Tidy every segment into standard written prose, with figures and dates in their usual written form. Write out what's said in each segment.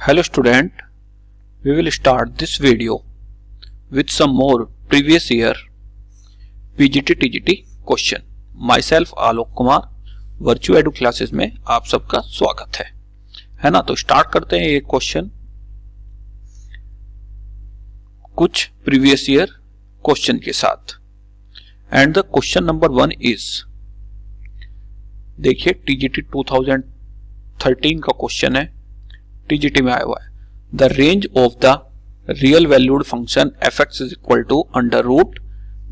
Hello student, we will start this video with some more previous year PGT TGT question. Myself Alok Kumar, virtual एडु classes में आप सबका स्वागत है ना। तो स्टार्ट करते हैं ये क्वेश्चन कुछ प्रीवियस ईयर क्वेश्चन के साथ। And the question number 1 is, देखिए TGT 2013 का क्वेश्चन है, TGT में आया हुआ है। The range of the real valued function fx is equal to under root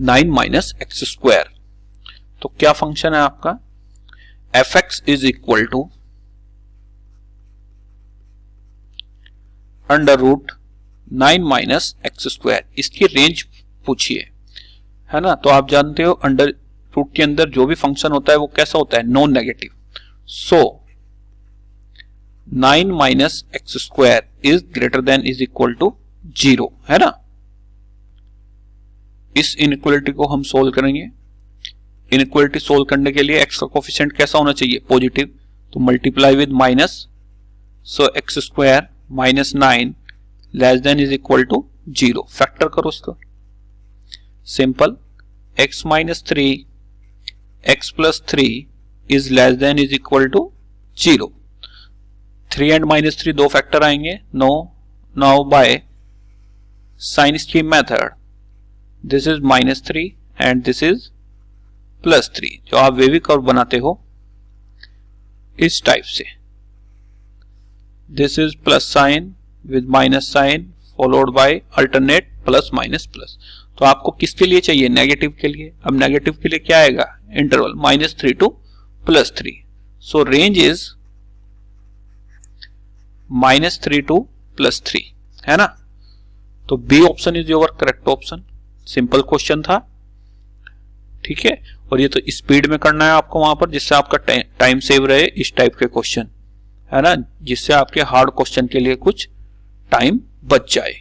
9 minus x square. तो क्या फंक्शन है आपका? fx is equal to under root 9 minus x square. इसकी रेंज पूछिए, है ना। तो आप जानते हो अंडर रूट के अंदर जो भी फंक्शन होता है वो कैसा होता है? Non negative. So 9 minus x square is greater than is equal to 0, है ना। इस इनइक्वालिटी को हम सोल्व करेंगे। इनइक्वालिटी सोल्व करने के लिए एक्स का कोफिशिएंट कैसा होना चाहिए? पॉजिटिव। तो multiply with minus, so x square minus 9 less than is equal to 0। Factor करो इसको, simple. x minus 3 x plus 3 is less than is equal to 0। 3 and minus 3 दो फैक्टर आएंगे। No, now by sign scream method this is minus 3 and this is plus 3। जो आप wavy curve बनाते हो इस type से, this is plus sign with minus sign followed by alternate plus minus plus. तो आपको किसके लिए चाहिए? नेगेटिव के लिए। अब नेगेटिव के लिए क्या आएगा? Interval minus 3 to plus 3। So range is minus 3 to plus 3, है ना। तो B option is your correct option. Simple question था, ठीक है। और ये तो स्पीड में करना है आपको वहां पर, जिससे आपका टाइम सेव रहे। इस टाइप के क्वेश्चन, है ना, जिससे आपके हार्ड क्वेश्चन के लिए कुछ टाइम बच जाए,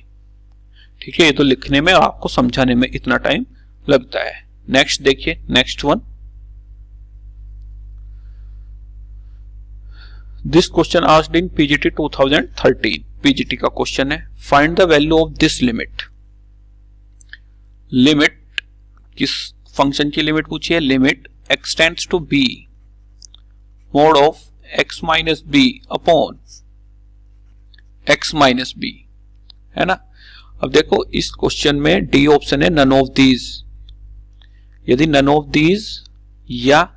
ठीक है। ये तो लिखने में, आपको समझाने में इतना टाइम लगता है। नेक्स्ट देखिए, next one. This question asked in PGT 2013। PGT का क्वेश्चन है। Find the value of this limit. Limit किस फंक्शन की लिमिट पूछी है? Limit x tends to b mod of x minus b upon x minus b, है ना। अब देखो इस क्वेश्चन में डी ऑप्शन है नन ऑफ दीज। यदि नन ऑफ दीज या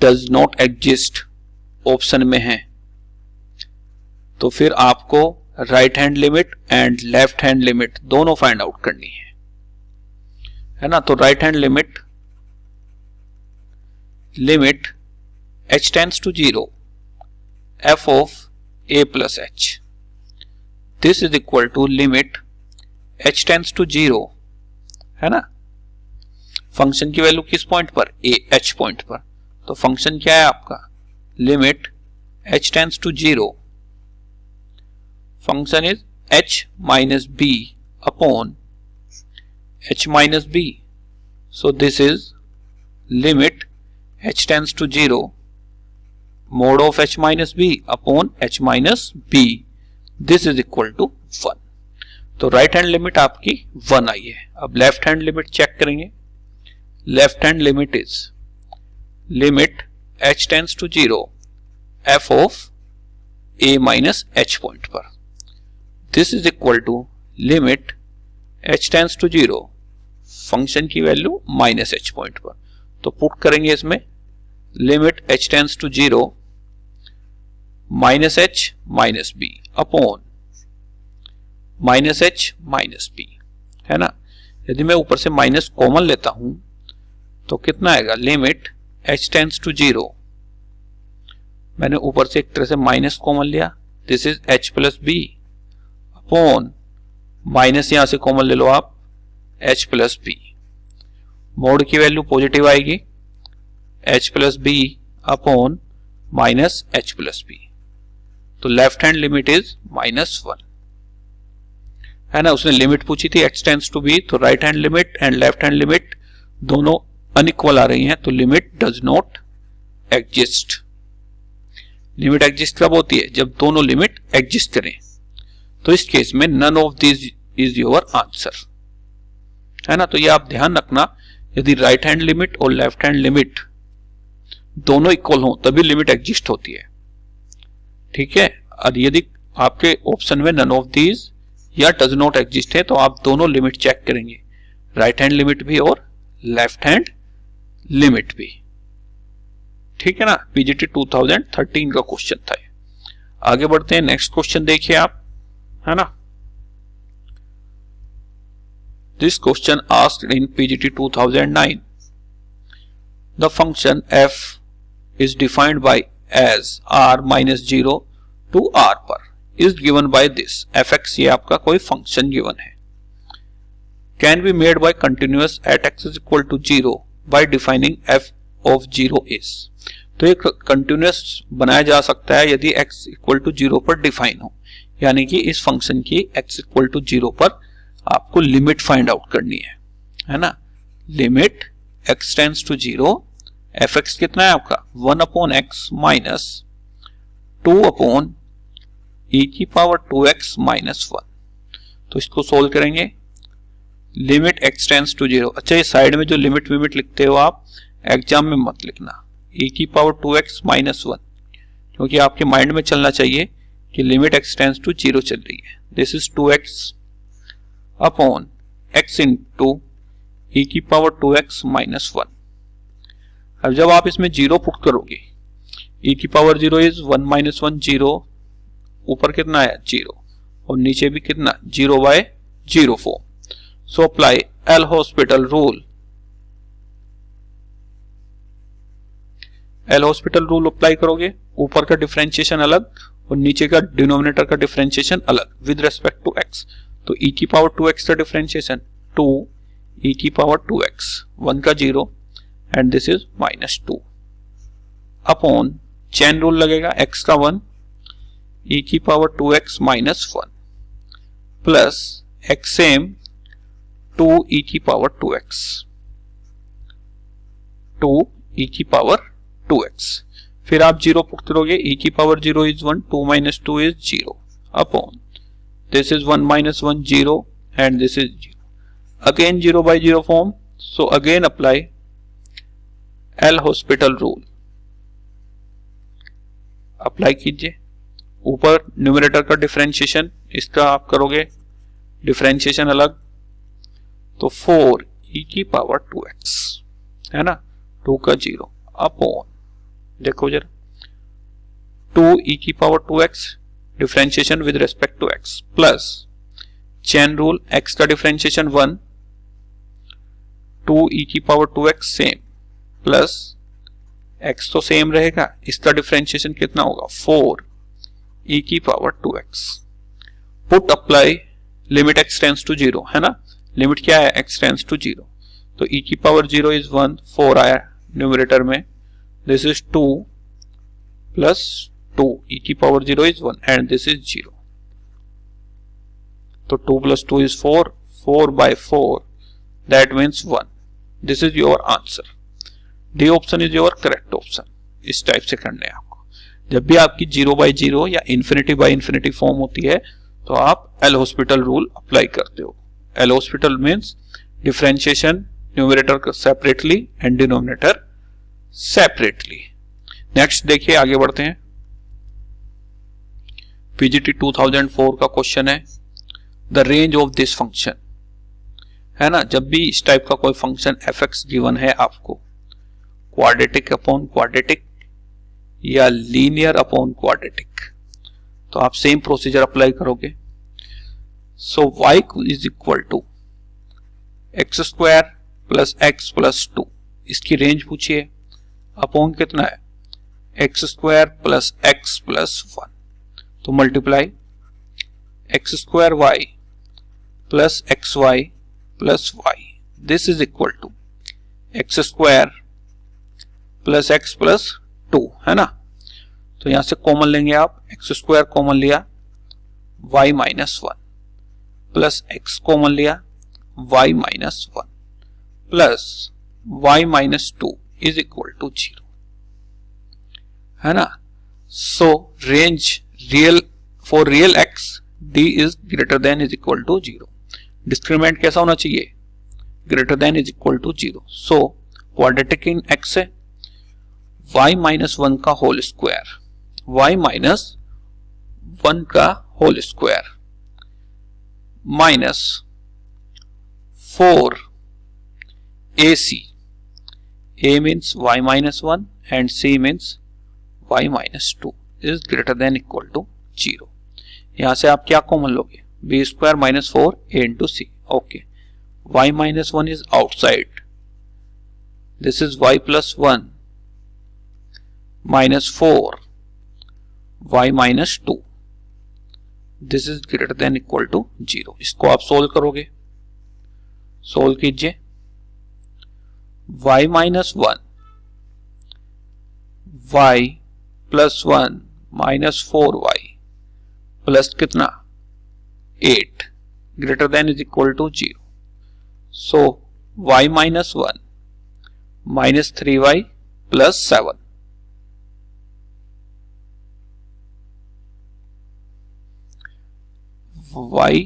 डज नॉट एग्जिस्ट ऑप्शन में है तो फिर आपको right hand limit and left hand limit दोनों फाइंड आउट करनी है ना। तो right hand limit, limit h tends to 0 f of a plus h, this is equal to limit h tends to 0, है ना। फंक्शन की वैल्यू किस point पर? h पॉइंट पर। तो फंक्शन क्या है आपका? Limit h tends to 0, function is h minus b upon h minus b। So this is limit h tends to 0 mod of h minus b upon h minus b, this is equal to 1। तो right hand limit आपकी 1 आई है। अब left hand limit check करेंगे। Left hand limit is limit h tends to 0 f of a minus h point पर, this is equal to limit h tends to 0 function की value minus h point पर। तो put करेंगे इसमें limit h tends to 0 minus h minus b upon minus h minus b, है ना। यदि मैं ऊपर से माइनस कॉमन लेता हूं तो कितना आएगा? लिमिट h टेंड्स टू 0, मैंने ऊपर से एक तरह से माइनस कॉमन लिया, this is h plus b upon minus यहां से कॉमन ले लो आप, h प्लस b। मोड की वैल्यू पॉजिटिव आएगी, h plus b upon minus h plus b। तो left hand limit is minus 1, है ना। उसने लिमिट पूछी थी x टेंड्स टू b, तो right hand limit and left hand limit दोनों अनइक्वल आ रही हैं, तो limit does not exist. Limit exist कब होती है? जब दोनों लिमिट एग्जिस्ट करें। तो इस केस में none of this is your answer, है ना। तो ये आप ध्यान रखना, यदि राइट हैंड लिमिट और लेफ्ट हैंड लिमिट दोनों इक्वल हो तभी लिमिट एग्जिस्ट होती है, ठीक है। और यदि आपके ऑप्शन में नन ऑफ दीज या डज नॉट एग्जिस्ट है तो आप दोनों लिमिट चेक करेंगे, राइट हैंड लिमिट भी और लेफ्ट हैंड लिमिट भी, ठीक है ना। पीजीटी 2013 का क्वेश्चन था। आगे बढ़ते हैं, नेक्स्ट क्वेश्चन देखिए आप, है ना। This question asked in PGT 2009, the function f is defined by as r minus 0 to r पर is given by this fx, ये आपका कोई फंक्शन गिवन है, can be made by continuous at x is equal to 0 by defining f of 0 is। तो एक continuous बनाया जा सकता है यदि x इक्वल टू 0 पर डिफाइन हो, यानी कि इस फंक्शन की x इक्वल टू 0 पर आपको लिमिट फाइंड आउट करनी है ना। Limit x tends to 0, fx कितना है आपका 1 upon x minus 2 upon e की पावर 2x माइनस 1। तो इसको सोल्व करेंगे, लिमिट x टेंड्स टू 0। अच्छा, ये साइड में जो लिमिट विमिट लिखते हो आप एग्जाम में मत लिखना, e की पावर 2x माइनस 1, क्योंकि आपके माइंड में चलना चाहिए कि लिमिट x टेंड्स टू 0 चल रही है। This is 2x upon x into e की पावर 2x माइनस 1। अब जब आप इसमें 0 पुट करोगे, e की पावर 0 इज 1 माइनस 1 0, ऊपर कितना है 0 और नीचे भी कितना 0 by 0 form. So apply L hospital rule, L hospital rule apply करोगे, ऊपर का डिफरेंशिएशन अलग और नीचे का डिनोमिनेटर का डिफरेंशिएशन अलग विद रेस्पेक्ट टू x। तो e की पावर 2x का डिफरेंशिएशन 2 e की पावर 2x, 1 का 0 and this is minus 2 upon chain rule लगेगा, x का 1 e की power 2x minus 1 plus x same 2 e की पावर 2x, 2 e की पावर 2x। फिर आप 0 पुट करोगे, e की power 0 is 1, 2 minus 2 is 0 upon this is 1 minus 1 0 and this is 0, again 0 by 0 form. So again apply L hospital rule, apply कीजिए। ऊपर numerator का differentiation, इसका आप करोगे डिफरेंशिएशन अलग, तो 4 e की पावर 2x, है ना, 2 का 0 अपॉन, देखो जरा 2 e की power 2x differentiation with respect to x plus chain rule, x का डिफरेंशिएशन 1, 2 e की power 2x same plus x तो सेम रहेगा, इसका डिफरेंशिएशन कितना होगा 4 e की power 2x। Put apply limit x tends to 0, है ना, लिमिट क्या है x टेंड्स टू 0, तो e की पावर 0 इज 1, 4 आया न्यूमरेटर में, दिस इज 2 प्लस 2 e की power 0 is 1 and this is 0, तो 2 plus 2 is 4, 4 by 4 that means 1। This is your answer, D option is your correct option. इस type से करने हैं आपको, जब भी आपकी 0 बाय 0 या इन्फिनिटी बाय इन्फिनिटी फॉर्म होती है तो आप एल हॉस्पिटल रूल अप्लाई करते हो। L hospital means differentiation numerator separately and denominator separately. Next देखिए, आगे बढ़ते हैं। पीजीटी 2004 का क्वेश्चन है, the range of this function, है ना। जब भी इस टाइप का कोई फंक्शन fx गिवन है आपको, क्वाड्रेटिक अपॉन क्वाड्रेटिक या लीनियर अपॉन क्वाड्रेटिक, तो आप सेम प्रोसीजर अप्लाई करोगे। So y is equal to x square plus x plus 2, इसकी रेंज पूछिए, अपॉन कितना है x square plus x plus 1, तो multiply x square y plus x y plus y, this is equal to x square plus x plus 2, है ना। तो यहां से कॉमन लेंगे आप, एक्स स्क्वायर कॉमन लिया, Y minus 1 plus X common लिया, Y minus 1 plus Y minus 2 is equal to 0, है ना। So range real for real x d is greater than is equal to 0. Discriminant कैसा होना चाहिए? Greater than is equal to 0. So quadratic in x है y minus 1 का whole square, y minus 1 का whole square minus 4 ac. a means y minus 1 and c means y minus 2 is greater than equal to 0. यहां से आप क्या common लोगे? b square minus 4 a into c. Okay, y minus 1 is outside. This is y plus 1 minus 4 y minus 2. This is greater than equal to 0. इसको आप solve करोगे, solve कीजिए. y minus 1 y plus 1 minus 4y plus कितना 8 greater than is equal to 0. So y minus 1 minus 3y plus 7. y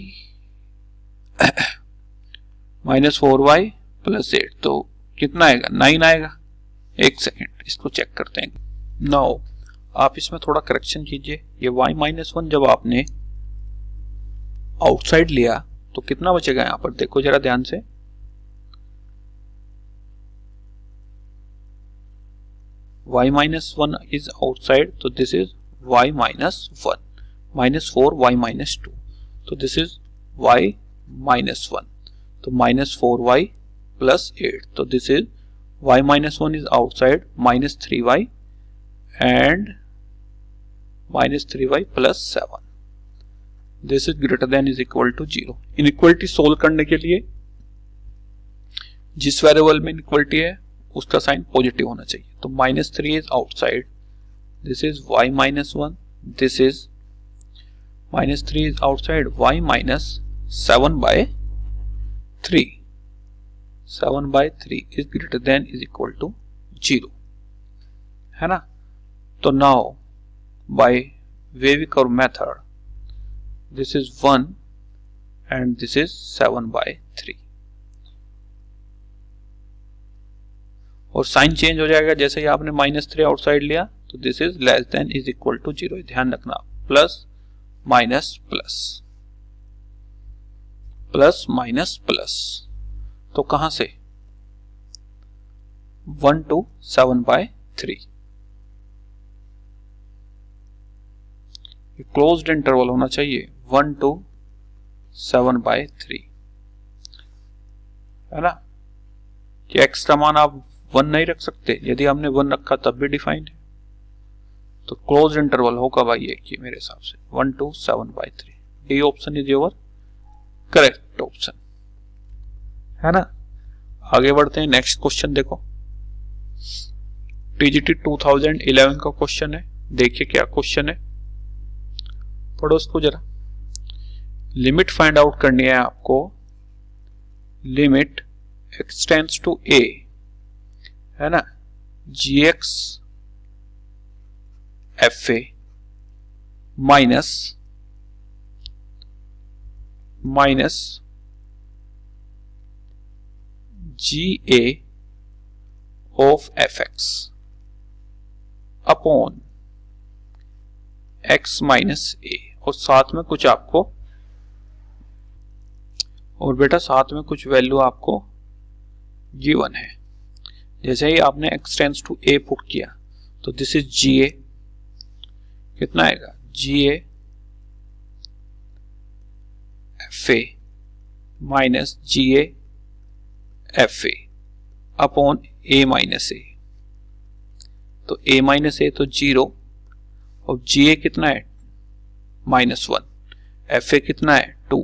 minus 4y plus 8 तो कितना आएगा? 9 आएगा. एक सेकेंड, इसको चेक करते हैं. नाउ आप इसमें थोड़ा करेक्शन कीजिए. ये y माइनस 1 जब आपने आउटसाइड लिया तो कितना बचेगा? यहां पर देखो जरा ध्यान से. y माइनस 1 इज आउटसाइड, तो this is y minus 1 minus 4 y minus 2. तो दिस इज y माइनस 1, तो माइनस 4y प्लस 8. तो this is y minus 1 is outside minus 3y and minus 3y plus 7. This is greater than is equal to 0. Inequality solve करने के लिए जिस variable में inequality है उसका साइन पॉजिटिव होना चाहिए. तो minus 3 is outside, this is y minus 1, this is minus 3 is outside, y minus 7 by 3. 7 by 3 is greater than is equal to 0. है ना? तो now by Weyvikar curve method, this is 1 and this is 7 by 3. और sign change हो जाएगा जैसे ही आपने minus 3 outside लिया. तो this is less than is equal to 0. ध्यान रखना, plus minus plus, plus minus plus. तो कहां से? 1 to 7 by 3. क्लोज्ड इंटरवल होना चाहिए 1 to 7 by 3, है ना? कि x का मान आप 1 नहीं रख सकते. यदि हमने 1 रखा तब भी डिफाइंड है. तो क्लोज इंटरवल होगा भाई ये मेरे हिसाब से 1 to 7 by 3. D option is your correct option, है ना? आगे बढ़ते हैं. नेक्स्ट क्वेश्चन देखो, टीजीटी 2011 का क्वेश्चन है. देखिए क्या क्वेश्चन है, पढ़ो इसको जरा. लिमिट फाइंड आउट करनी है आपको. Limit x tends to a, है ना, gx fa minus ga of fx upon x minus a. और साथ में कुछ आपको, और बेटा साथ में कुछ वैल्यू आपको गिवन है. जैसे ही आपने x tends to a put किया तो दिस इज ga. कितना आएगा? ga fa minus ga fa upon a minus a. तो a माइनस a तो 0 और ga कितना है? माइनस 1. fa कितना है? 2.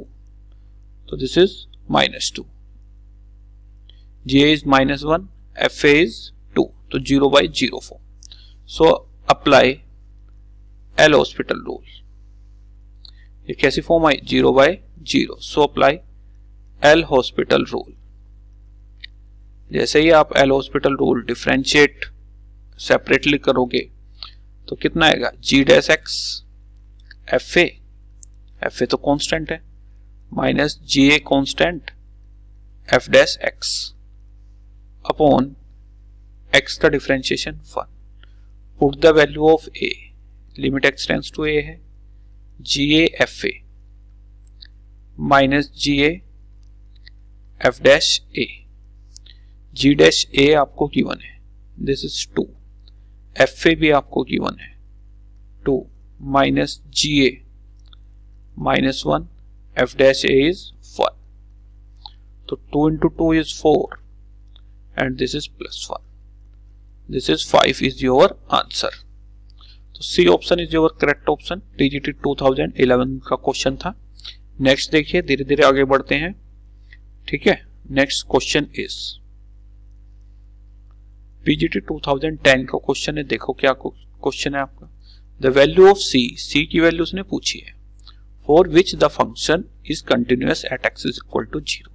तो this is minus 2. ga is minus 1, fa is 2. तो 0 by 0 form. So apply L hospital rule. ये कैसी फॉर्म आई? 0 by 0. So apply L hospital rule. जैसे ही आप L hospital rule differentiate separately करोगे तो कितना आएगा g dash x f a तो कांस्टेंट है minus ji a constant f dash x upon x का differentiation 1. Put the value of A, limit X tends to A है G A F A minus ji A F dash A. G dash A आपको given है, this is 2. F A भी आपको given है 2 minus ji a minus 1 f dash a is 1. तो 2 into 2 is 4 and this is plus 1. This is 5 is your answer. तो C option is your correct option. TGT 2011 का question था. Next देखिए, धीरे धीरे आगे बढ़ते हैं. ठीक है, नेक्स्ट क्वेश्चन इज PGT 2010 का क्वेश्चन है. देखो क्या क्वेश्चन है आपका. द वैल्यू ऑफ C की वैल्यू उसने पूछी है. For which the function is continuous at x is equal to 0,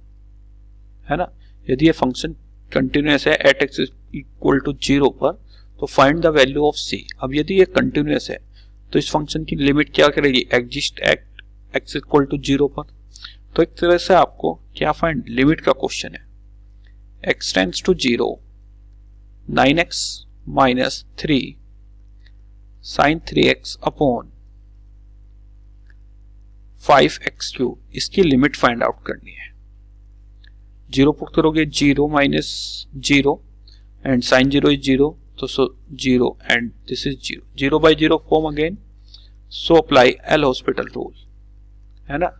है ना. यदि ये फंक्शन कंटिन्यूअस है एट x इक्वल टू 0 पर, तो find the value of C. अब यदि ये कंटिन्यूअस है तो इस फंक्शन की लिमिट क्या करेगी, exist at x equal to 0 पर. तो एक तरह से आपको क्या फाइंड, लिमिट का क्वेश्चन है. x tends to 0 9x minus 3 sine 3x upon 5x3, इसकी लिमिट फाइंड आउट करनी है. 0 पुट करोगे 0 माइनस 0 एंड साइन 0 इज 0, तो 0 and this is 0. 0 by 0 form again. So apply L hospital rule, है ना.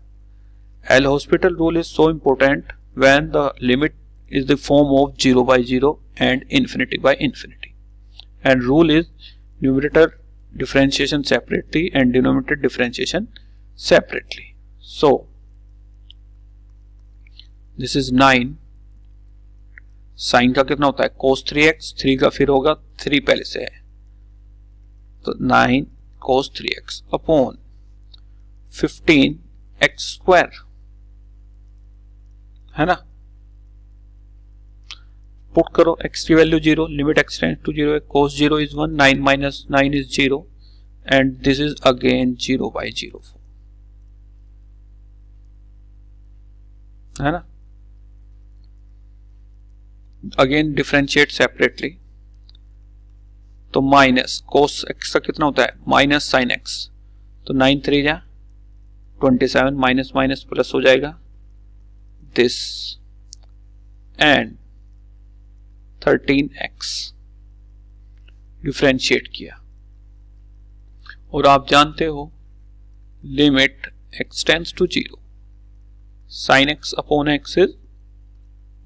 L hospital rule is so important when the limit is the form of 0 by 0 and infinity by infinity, and rule is numerator differentiation separately and denominator differentiation separately. So this is 9 sign का कितना होता है cos 3x, 3 का फिर होगा 3 पहले से है, तो 9 cos 3x upon 15x square, है ना. पुट करो x की value 0, limit x tends to 0 है. cos 0 is 1, 9 minus 9 is 0 and this is again 0 by 0, है ना. अगेन डिफरेंशिएट सेपरेटली, तो माइनस cos x का कितना होता है माइनस साइन x, तो 9 3 जा 27 माइनस माइनस प्लस हो जाएगा दिस एंड 13x डिफरेंशिएट किया. और आप जानते हो limit x tends to 0 sine x upon x is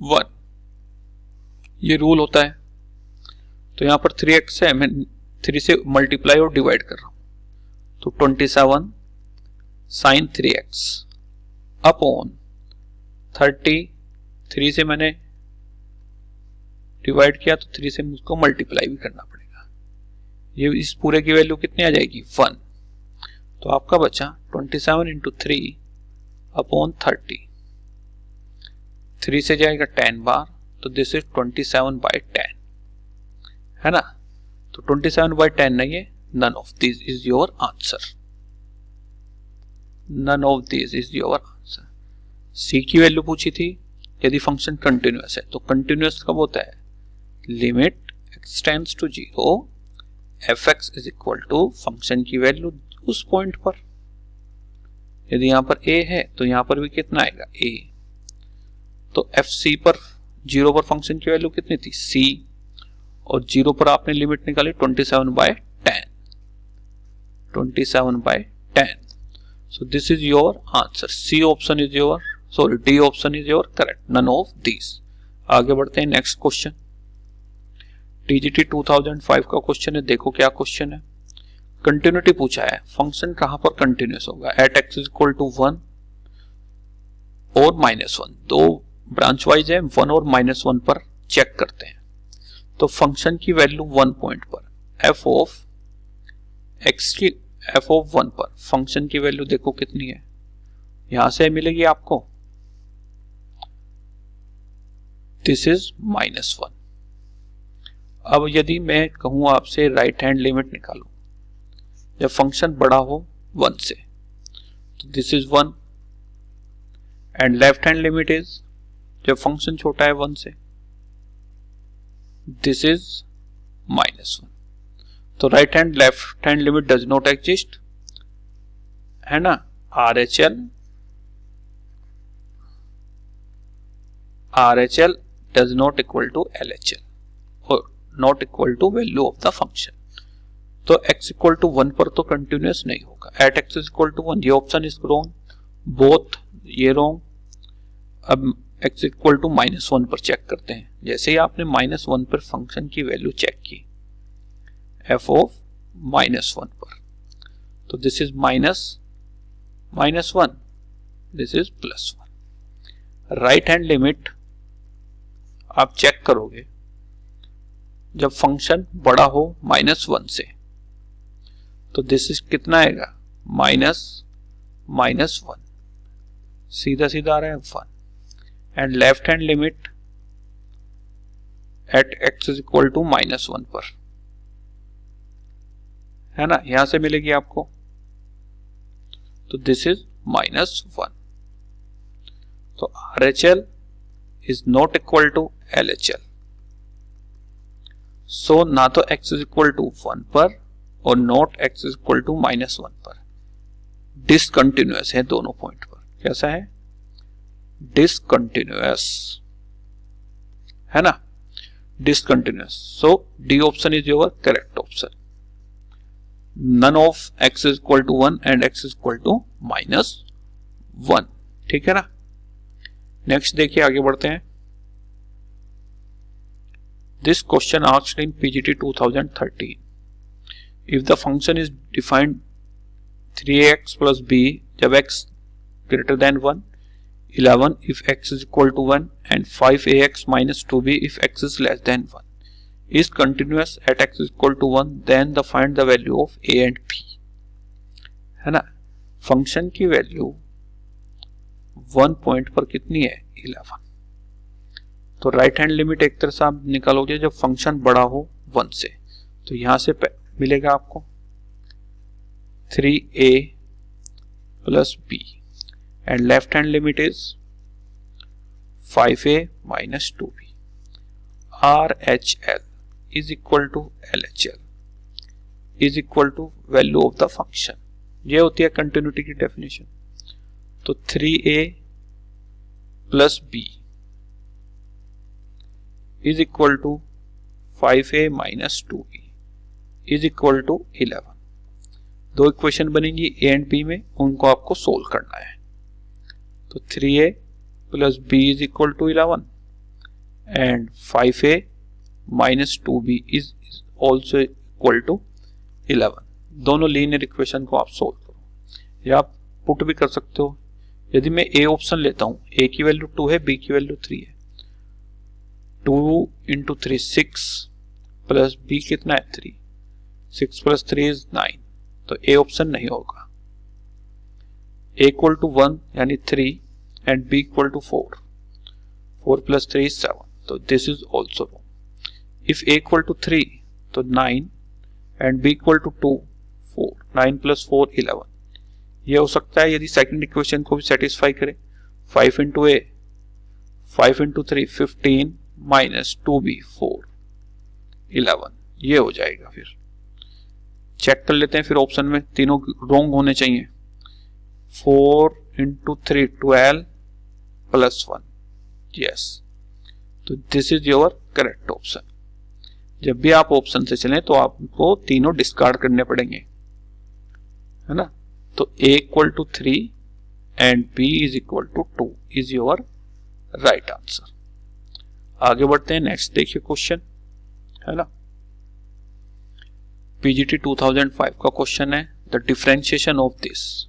1, ये रूल होता है. तो यहां पर 3x है, मैं 3 से मल्टीप्लाई और डिवाइड कर रहा हूं, तो 27 साइन 3x अपॉन 30, 3 से मैंने डिवाइड किया तो 3 से मुझको मल्टीप्लाई भी करना पड़ेगा. ये इस पूरे की वैल्यू कितनी आ जाएगी 1, तो आपका बचा 27 इंटू 3 अपॉन 30. 3 से जाएगा 10 बार, तो दिस इज 27 बाई 10, है ना. तो 27 बाई 10 नहीं है, none of this is your answer. None of this is your answer. C की वैल्यू पूछी थी, यदि फंक्शन कंटिन्यूअस है, तो कंटिन्यूअस कब होता है, limit x tends to 0 fx is equal to function की वैल्यू उस पॉइंट पर. यदि यहां पर a है तो यहां पर भी कितना आएगा a, तो fc पर 0 पर फंक्शन की वैल्यू कितनी थी c, और 0 पर आपने लिमिट निकाली 27 by 10, 27 by 10. So this is your answer. C option is your, sorry D option is your correct, none of this. आगे बढ़ते हैं नेक्स्ट क्वेश्चन. TGT 2005 का क्वेश्चन है. देखो क्या क्वेश्चन है. कंटिन्यूटी पूछा है, फंक्शन कहां पर कंटिन्यूअस होगा, at x is equal to 1 और -1, दो ब्रांच वाइज है, 1 और -1 पर चेक करते हैं. तो फंक्शन की वैल्यू 1 पॉइंट पर, f ऑफ f ऑफ 1 पर फंक्शन की वैल्यू देखो कितनी है, यहां से मिलेगी आपको, दिस इज -1. अब यदि मैं कहूं आपसे राइट हैंड लिमिट निकालो, जब फंक्शन बड़ा हो 1 से, तो this is 1, and left hand limit is जब फंक्शन छोटा है 1 से, दिस इज -1। तो right hand left hand limit does not exist, है ना। RHL does not equal to LHL और not equal to value of the function। तो x equal to 1 पर तो कंटिन्यूस नहीं होगा। at x is equal to 1, ये ऑप्शन इज रॉन्ग, बोथ ये रॉन्ग। अब x equal to -1 पर चेक करते हैं। जैसे ही आपने -1 पर फंक्शन की वैल्यू चेक की f of -1 पर, तो this is -1, this is +1। Right hand limit आप चेक करोगे जब फंक्शन बड़ा हो -1 से, तो दिस इज कितना आएगा, -1, सीधा सीधा आ रहा है 1। And left hand limit at x is equal to -1 पर, है ना, यहां से मिलेगी आपको, तो दिस इज -1। तो RHL is not equal to LHL। सो ना तो x is equal to 1 पर और not x is equal to -1 पर, डिसकंटिन्यूअस है दोनों पॉइंट पर। कैसा है, डिसकंटिन्यूअस, है ना, discontinuous. So D option is your correct option. None of x is equal to 1 and x is equal to -1। ठीक है ना। नेक्स्ट देखिए, आगे बढ़ते हैं। This question asked in PGT 2013। If the function is defined 3ax plus b जब x greater than 1, 11 if x is equal to 1 and 5ax minus 2b if x is less than 1 is continuous at x is equal to 1, then the find the value of a and b। है ना, function की value 1 point पर कितनी है, 11। तो right hand limit एक तरह से आप निकालोगे जब फंक्शन बड़ा हो 1 से, तो यहां से मिलेगा आपको 3a plus b and left hand limit is 5a minus 2b। RHL is equal to LHL is equal to value of the function. ये होती है कंटिन्यूटी की डेफिनेशन। तो 3a plus b is equal to 5a minus 2b is equal to 11। दो equation बनेंगी a and b में, उनको आपको सोल्व करना है। तो 3a plus b is equal to 11 and 5a minus 2b is also equal to 11। दोनों linear equation को आप सोल्व करो, या आप पुट भी कर सकते हो। यदि मैं a ऑप्शन लेता हूं, a की वैल्यू 2 है, b की वैल्यू 3 है, 2 into 3 6 प्लस b कितना है 3, 6 plus 3 is 9। तो a ऑप्शन नहीं होगा। a इक्वल टू 1 यानी 3 and b equal to 4, 4 plus 3 is 7। तो this is also wrong. If a equal to 3 तो 9 and b equal to 2, 4, 9 plus 4 11। ये हो सकता है यदि सेकंड इक्वेशन को भी सेटिस्फाई करे। 5 into a, 5 into 3 15 minus 2b 4 11, ये हो जाएगा। फिर चेक कर लेते हैं, फिर ऑप्शन में तीनों रॉन्ग होने चाहिए। 4 into 3 12 plus 1, यस। तो this is your correct option. जब भी आप ऑप्शन से चलें तो आपको तीनों डिस्कार्ड करने पड़ेंगे, है ना। तो a equal to 3 and b is equal to 2 is your right answer. आगे बढ़ते हैं, नेक्स्ट देखिए क्वेश्चन, है ना। PGT 2005 का क्वेश्चन है, द डिफरेंशिएशन ऑफ दिस।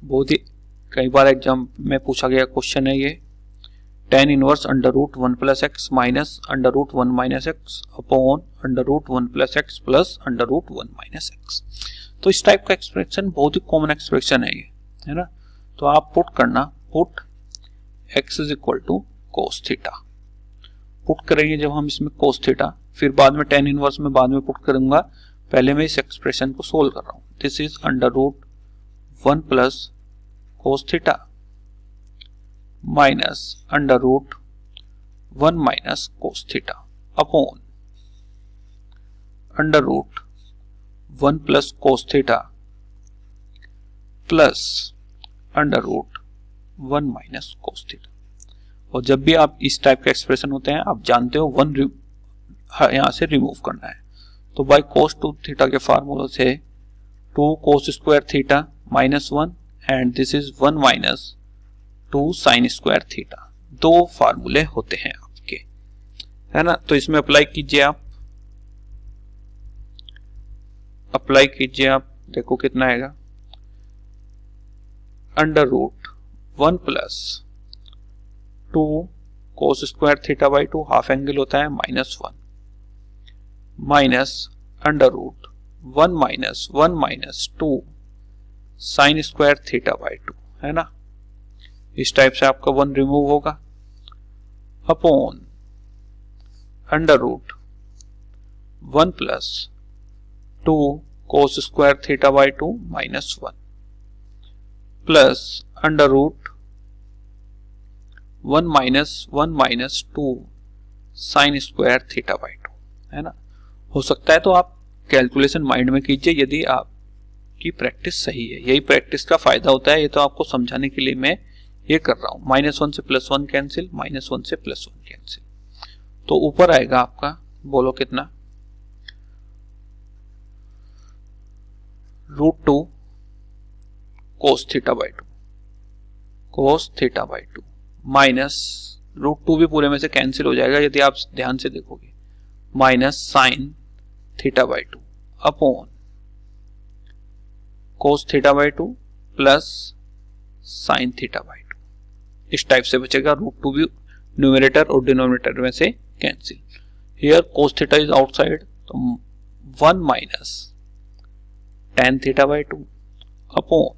बहुत ही कई बार एग्जाम में पूछा गया क्वेश्चन है ये। tan inverse under root 1 plus x minus under root 1 minus x upon under root 1 plus x plus under root 1 minus x. तो इस टाइप का एक्सप्रेशन बहुत ही कॉमन एक्सप्रेशन है ये, है ना। तो आप पुट करना, put x is equal to cos theta. Put करेंगे जब हम इसमें कोस थीटा, फिर बाद में tan इनवर्स में बाद में पुट करूंगा पहले मैं इस एक्सप्रेशन को सोल्व कर रहा हूं। This is under root 1 plus cos theta minus under root 1 minus cos theta upon under root 1 plus cos theta plus under root 1 minus cos theta. और जब भी आप इस टाइप के एक्सप्रेशन होते हैं आप जानते हो 1 यहां से रिमूव करना है। तो बाय कोस 2 थीटा के फार्मूला से 2 cos square theta minus 1 and this is 1 minus 2 sine square theta. दो फार्मूले होते हैं आपके, है ना। तो इसमें अप्लाई कीजिए आप देखो कितना आएगा। Under root 1 plus 2 cos square theta by 2 half angle होता है -1 minus under root 1 minus 2 sine square theta by 2, है ना। इस टाइप से आपका 1 रिमूव होगा upon under root 1 plus 2 cos square theta by 2 -1 plus under root 1 minus 2 sine square theta by 2, है ना। हो सकता है तो आप कैलकुलेशन माइंड में कीजिए यदि आपकी प्रैक्टिस सही है। यही प्रैक्टिस का फायदा होता है। ये तो आपको समझाने के लिए मैं ये कर रहा हूं। -1 से +1 कैंसिल, -1 से +1 कैंसिल, तो ऊपर आएगा आपका, बोलो कितना, √2 कोस थीटा बाई 2 माइनस √2 भी पूरे में से कैंसिल हो जाएगा यदि आप ध्यान से देखोगे, minus sine theta by 2 upon cos theta by 2 plus sine theta by 2। इस टाइप से बचेगा। √2 भी न्यूमरेटर और डिनोमिनेटर में से cancel. Here cos theta is outside, तो 1 minus tan theta by 2 upon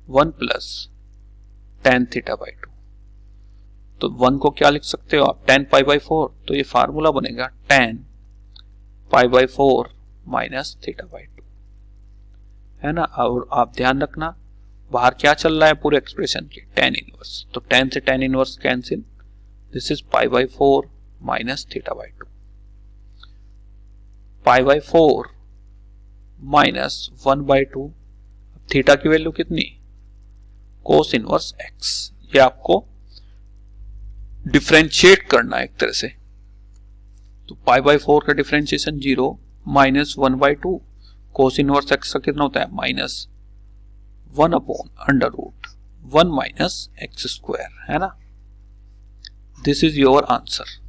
1 plus tan theta by 2। तो 1 को क्या लिख सकते हो आप, tan पाई बाई 4, तो ये फार्मूला बनेगा tan pi by 4 minus theta by 2, है ना। और आप ध्यान रखना बाहर क्या चल रहा है पूरे एक्सप्रेशन के, tan इनवर्स, तो tan से tan inverse cancel, this is pi by 4 minus theta by 2। Pi by 4 minus 1 by 2, theta की वैल्यू कितनी, कोस इनवर्स x। ये आपको डिफरेंशिएट करना है एक तरह से। तो पाई बाई 4 का differentiation 0 minus 1 by 2, cos inverse x का कितना होता है, -1 upon under root 1 minus x square, है ना। This is your answer.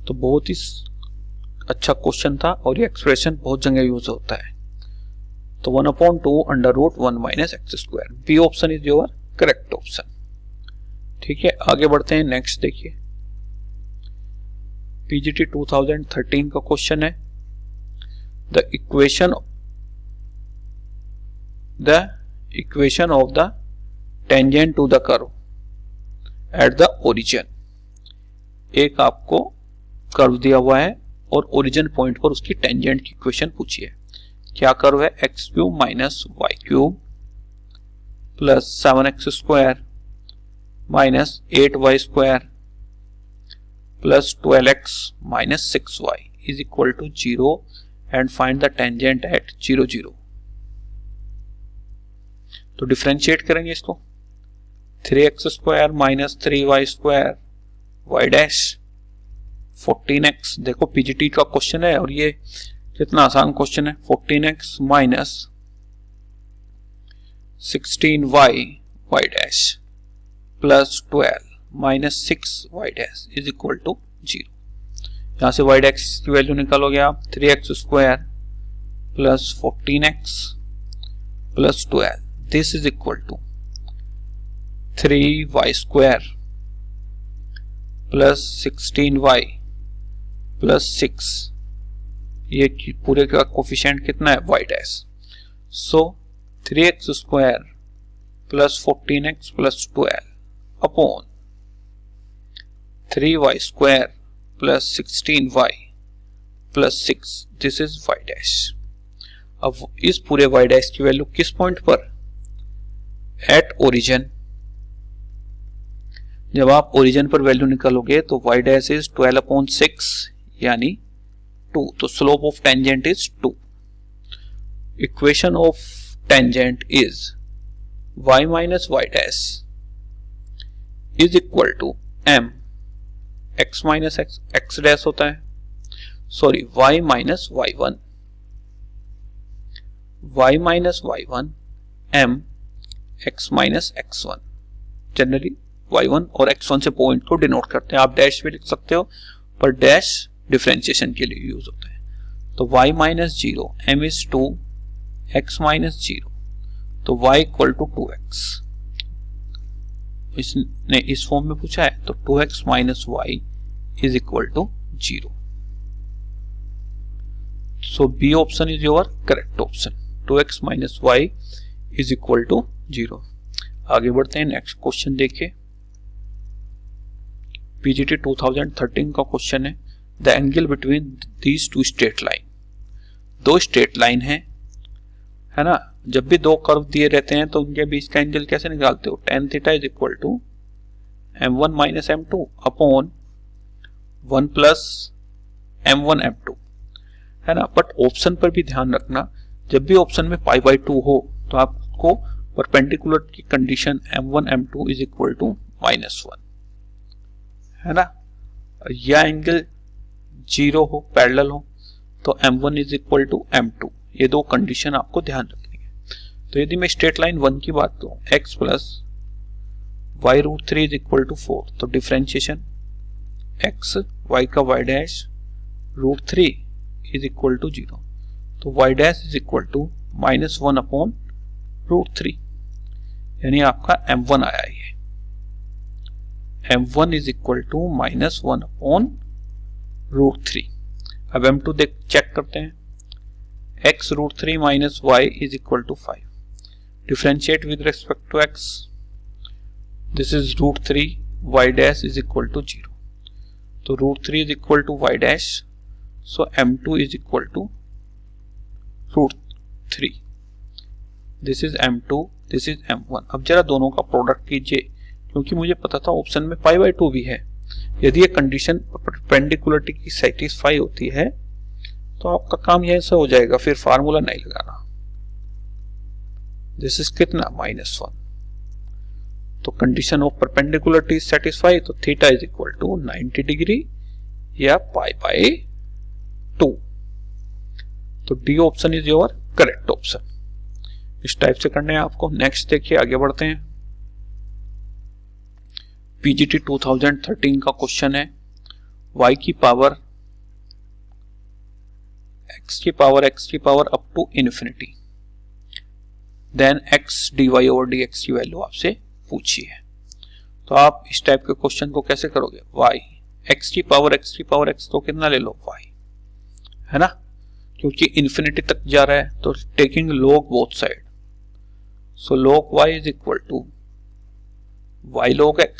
तो बहुत ही अच्छा क्वेश्चन था और ये एक्सप्रेशन बहुत जगह यूज होता है। तो 1/2 under root 1 minus x square, B option is your correct option. ठीक है, आगे बढ़ते हैं। नेक्स्ट देखिए, पीजीटी 2013 का क्वेश्चन है, the equation of the tangent to the curve at the origin. एक आपको कर्व दिया हुआ है और ओरिजिन पॉइंट पर उसकी टेंजेंट की इक्वेशन पूछी है। क्या कर्व है, x³ minus y³ plus 7x² minus 8y² plus 12x minus 6y is equal to 0 and find the tangent at 0 0। तो डिफरेंशिएट करेंगे इसको, 3x² minus 3y² y dash 14x। देखो पीजीटी का क्वेश्चन है और ये कितना आसान क्वेश्चन है। 14x minus 16y y dash plus 12 minus 6y dash is equal to 0। यहां से y डैश की वैल्यू निकालोगे आप, 3x² plus 14x plus 12, this is equal to 3y² plus 16y plus 6, ये पूरे का कोफिशिएंट कितना है, y dash. So 3x² plus 14x plus 12 upon 3y² plus 16y plus 6, this is y dash. अब इस पूरे y डैश की value किस पॉइंट पर? At origin. जब आप ओरिजिन पर वैल्यू निकालोगे तो y डैश इज 12/6 यानी 2, तो slope of tangent is 2। Equation of tangent is y minus y dash is equal to m x minus x dash होता है, sorry y minus y1, y minus y1 m x minus x1। Generally y1 और x1 से point को denote करते हैं, आप dash भी लिख सकते हो पर डैश डिफरेंशिएशन के लिए यूज होता है। तो y minus 0 m is 2 x minus 0, तो y इक्वल टू 2x। इसने इस फॉर्म में पूछा है तो 2x minus y is equal to 0। So B option is your correct option, 2x minus y is equal to 0। आगे बढ़ते हैं, नेक्स्ट क्वेश्चन देखिए। पीजीटी 2013 का क्वेश्चन है, the angle between these two straight line. दो स्ट्रेट लाइन है ना, जब भी दो कर्व दिए रहते हैं तो उनके बीच का एंगल कैसे निकालते हो? tan theta is equal to m1 minus m2 upon 1 plus m1 m2, है ना। बट ऑप्शन पर भी ध्यान रखना, जब भी ऑप्शन में π/2 हो तो आपको परपेंडिकुलर की condition m1 m2 is equal to -1, है ना। या एंगल 0 हो, पैरेलल हो तो m1 is equal to m2, ये दो कंडीशन आपको ध्यान रखनी है। तो यदि मैं स्ट्रेट लाइन 1 की बात करूं, x plus y√3 is equal to 4, तो डिफरेंशिएशन x y का y dash √3 is equal to 0, तो y dash is equal to -1 upon √3, यानी आपका m1 आया ये, m1 is equal to -1 upon √3। अब m2 देख चेक करते हैं, x √3 minus y is equal to 5, differentiate with respect to x, this is √3, y dash is equal to 0, तो √3 is equal to y dash, so m2 is equal to √3, this is m2, this is m1। अब जरा दोनों का product कीजिए, क्योंकि मुझे पता था ऑप्शन में π/2 भी है। यदि ये कंडीशन परपेंडिकुलरिटी की सेटिस्फाई होती है तो आपका काम यहीं से हो जाएगा, फिर फार्मूला नहीं लगाना। दिस इज कितना? -1, तो कंडीशन ऑफ परपेंडिकुलरिटी सेटिस्फाई, तो theta is equal to 90 degree या π/2, तो D option is your correct option. इस टाइप से करने हैं आपको। नेक्स्ट देखिए, आगे बढ़ते हैं। पीजीटी 2013 का क्वेश्चन है, y की पावर x की power up to infinity, then x dy/dx की वैल्यू आपसे पूछी है। तो आप इस टाइप के क्वेश्चन को कैसे करोगे? y x की पावर x तो कितना ले लो? y, है ना, क्योंकि इन्फिनिटी तक जा रहा है तो taking log both side, so log y is equal to y log x,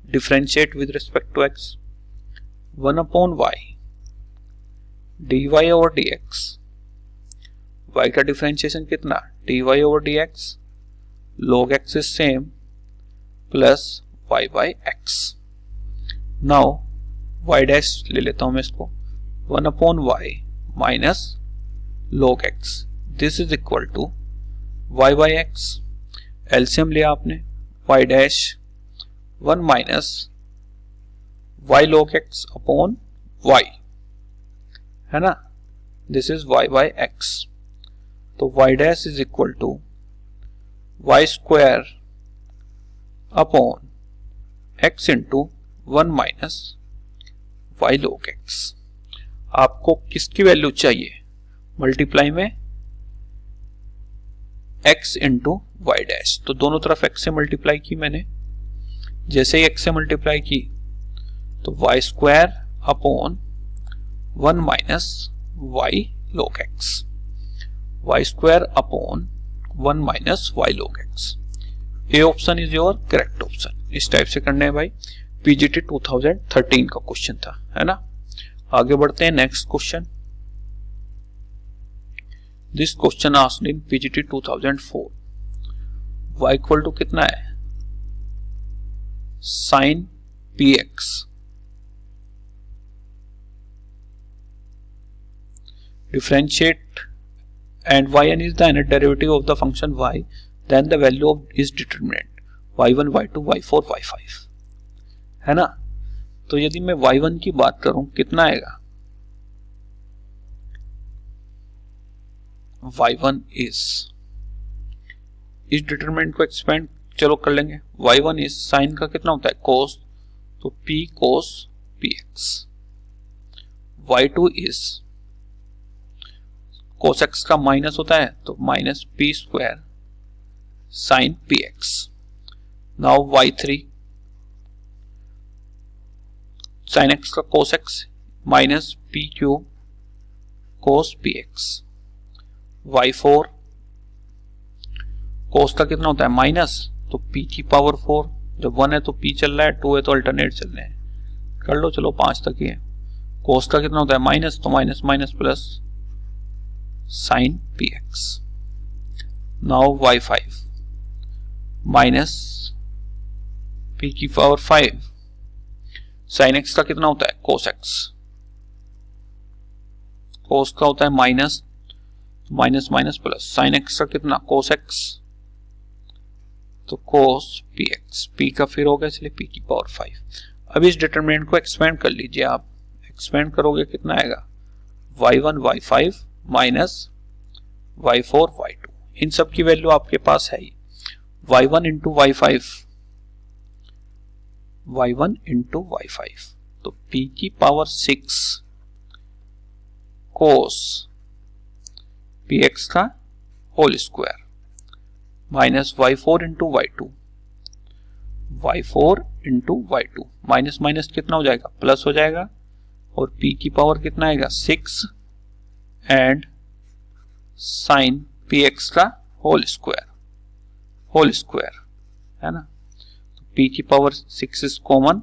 differentiate with respect to x, 1 upon y dy/dx, y का डिफरेंशिएशन कितना? dy/dx, log x is same plus y/x। Now y dash ले लेता हूं मैं इसको, 1 upon y minus log x, this is equal to y/x। LCM लिया आपने, y dash 1 minus y log x upon y, है ना, दिस इज y/x, तो y dash is equal to y square upon x into 1 minus y log x। आपको किसकी value चाहिए? Multiply में x into y dash, तो दोनों तरफ x से मल्टीप्लाई की मैंने, जैसे ही x से मल्टीप्लाई की तो y square upon 1 minus y log x, y square upon 1 minus y log x। A option is your correct option. इस टाइप से करने हैं भाई, पीजीटी 2013 का क्वेश्चन था, है ना। आगे बढ़ते हैं next question. This question asked in PGT 2004, y equal to कितना है, sin px differentiate and yn is the nth derivative of the function y, then the value of is determinant y1 y2 y4 y5, है ना। तो यदि मैं y1 की बात करूं कितना आएगा, y1 इस डिटरमिनेंट को एक्सपेंड चलो कर लेंगे। y1 इस साइन का कितना होता है cos, तो p cos px, y2 इस cos x का माइनस होता है तो minus p square sin px। Now y3 sin x का cos x minus p cube cos px, y4 cos का कितना होता है माइनस, तो p की पावर 4, जब 1 है तो p चल रहा है, 2 है तो अल्टरनेट चल रहे हैं, कर लो चलो 5 तक ही है। cos का कितना होता है माइनस, तो minus minus plus sin px। Now y5 minus p की पावर 5 sin x का कितना होता है cos x, cos का होता है minus, minus minus plus sin x का कितना cos x, तो cos px, p का फिर होगा इसलिए p की पावर 5। अब इस डिटरमिनेंट को एक्सपेंड कर लीजिए, आप एक्सपेंड करोगे कितना आएगा y1 y5 minus y4 y2, इन सब की वैल्यू आपके पास है ही, y1 into y5 y1 into y5, तो p की पावर 6 cos px का whole square minus y4 into y2, y4 into y2, minus minus कितना हो जाएगा प्लस हो जाएगा, और p की पावर कितना आएगा 6 एंड sin px का होल स्क्वायर है ना। तो p की power 6 is common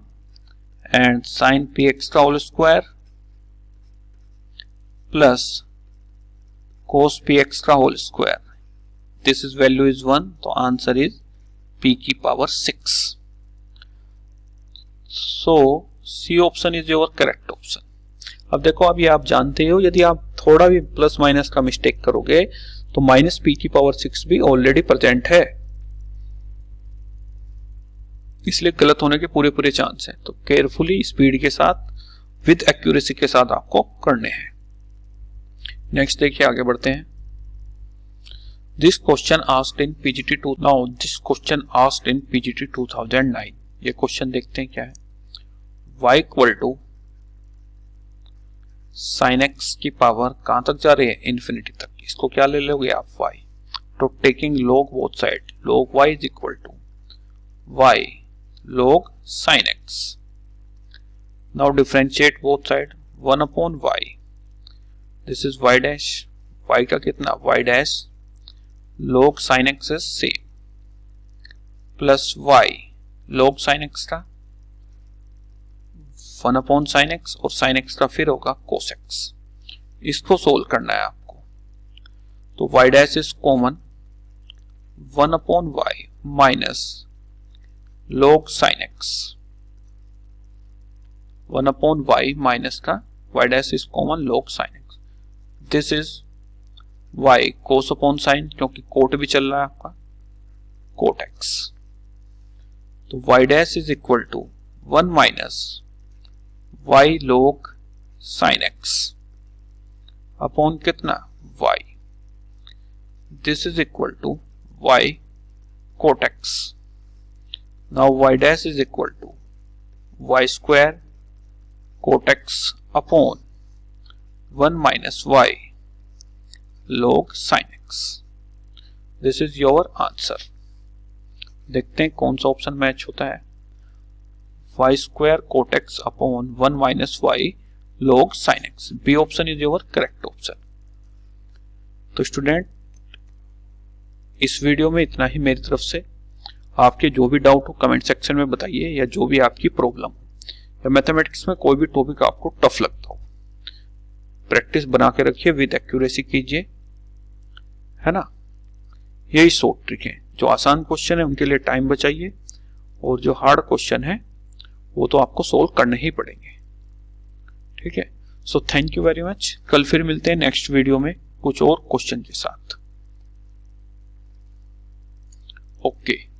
and sin px का whole square plus cos px का whole square, this is value is 1, तो आंसर इज p की power 6। So C option is your correct option. अब देखो अभी आप जानते हो यदि आप थोड़ा भी प्लस माइनस का मिस्टेक करोगे तो माइनस p की पावर 6 भी ऑलरेडी प्रेजेंट है, इसलिए गलत होने के पूरे चांस है। तो केयरफुली स्पीड के साथ विद एक्यूरेसी के साथ आपको करने हैं। नेक्स्ट देखिए आगे बढ़ते हैं। This question asked in PGT 2009। ये क्वेश्चन देखते हैं क्या है। y equal to sine x की पावर कहां तक जा रही है इन्फिनिटी तक, इसको क्या ले लोगे आप y, तो taking log both side, log y is equal to y log sin x। Now differentiate both side, 1 upon y, this is y dash, y का कितना y dash log sin x is same, plus y log sin x का 1 upon sin x, और sin x का फिर होगा cos x। इसको solve करना है आपको, तो y dash is common, 1 upon y minus log sin x, 1 upon y minus का y dash is common log sin x, this is y cos upon sin, क्योंकि कोट भी चल रहा है आपका कोट x, तो y dash is equal to 1 minus y log sin x upon कितना y, this is equal to y cot x। Now y dash is equal to y square cot x upon 1 minus y log sin x। This is your answer. देखते हैं कौन सा option match होता है। y square cot x upon 1 minus y log sin x, B option is your correct option. तो student इस video में इतना ही मेरी तरफ से। आपके जो भी डाउट हो कमेंट सेक्शन में बताइए, या जो भी आपकी प्रॉब्लम हो, या मैथमेटिक्स में कोई भी टॉपिक आपको टफ लगता हो, प्रैक्टिस बना के रखिए, विद एक्यूरेसी कीजिए। है ना। यही शॉर्ट ट्रिक है। जो आसान क्वेश्चन है उनके लिए टाइम बचाइए, और जो हार्ड क्वेश्चन है वो तो आपको सोल्व करने ही पड़ेंगे। ठीक है। So thank you very much. कल फिर मिलते हैं नेक्स्ट वीडियो में कुछ और क्वेश्चन के साथ। ओके।